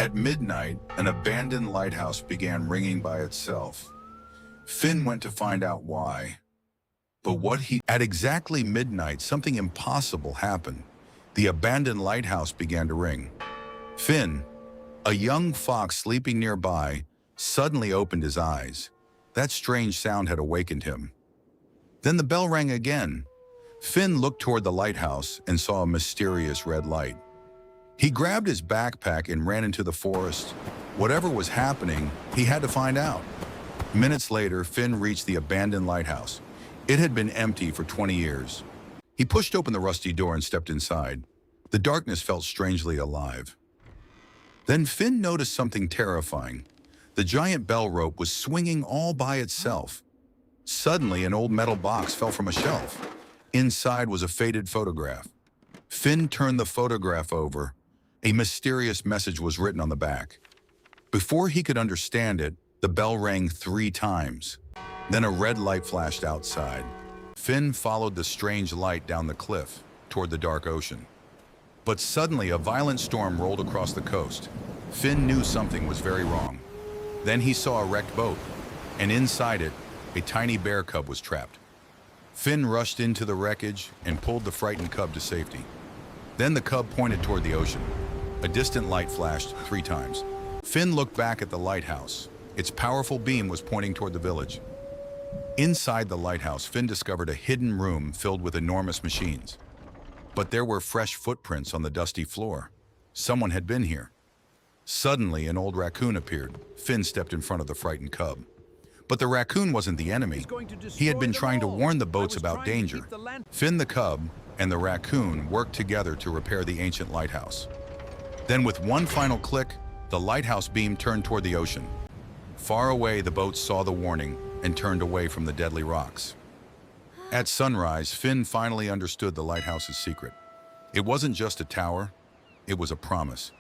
At midnight, an abandoned lighthouse began ringing by itself. Finn went to find out why. At exactly midnight, something impossible happened. The abandoned lighthouse began to ring. Finn, a young fox sleeping nearby, suddenly opened his eyes. That strange sound had awakened him. Then the bell rang again. Finn looked toward the lighthouse and saw a mysterious red light. He grabbed his backpack and ran into the forest. Whatever was happening, he had to find out. Minutes later, Finn reached the abandoned lighthouse. It had been empty for 20 years. He pushed open the rusty door and stepped inside. The darkness felt strangely alive. Then Finn noticed something terrifying. The giant bell rope was swinging all by itself. Suddenly, an old metal box fell from a shelf. Inside was a faded photograph. Finn turned the photograph over. A mysterious message was written on the back. Before he could understand it, the bell rang 3 times. Then a red light flashed outside. Finn followed the strange light down the cliff toward the dark ocean. But suddenly, a violent storm rolled across the coast. Finn knew something was very wrong. Then he saw a wrecked boat, and inside it, a tiny bear cub was trapped. Finn rushed into the wreckage and pulled the frightened cub to safety. Then the cub pointed toward the ocean. A distant light flashed 3 times. Finn looked back at the lighthouse. Its powerful beam was pointing toward the village. Inside the lighthouse, Finn discovered a hidden room filled with enormous machines. But there were fresh footprints on the dusty floor. Someone had been here. Suddenly, an old raccoon appeared. Finn stepped in front of the frightened cub. But the raccoon wasn't the enemy. He had been trying to warn the boats about danger. Finn the cub and the raccoon worked together to repair the ancient lighthouse. Then with one final click, the lighthouse beam turned toward the ocean. Far away, the boats saw the warning and turned away from the deadly rocks. At sunrise, Finn finally understood the lighthouse's secret. It wasn't just a tower, it was a promise.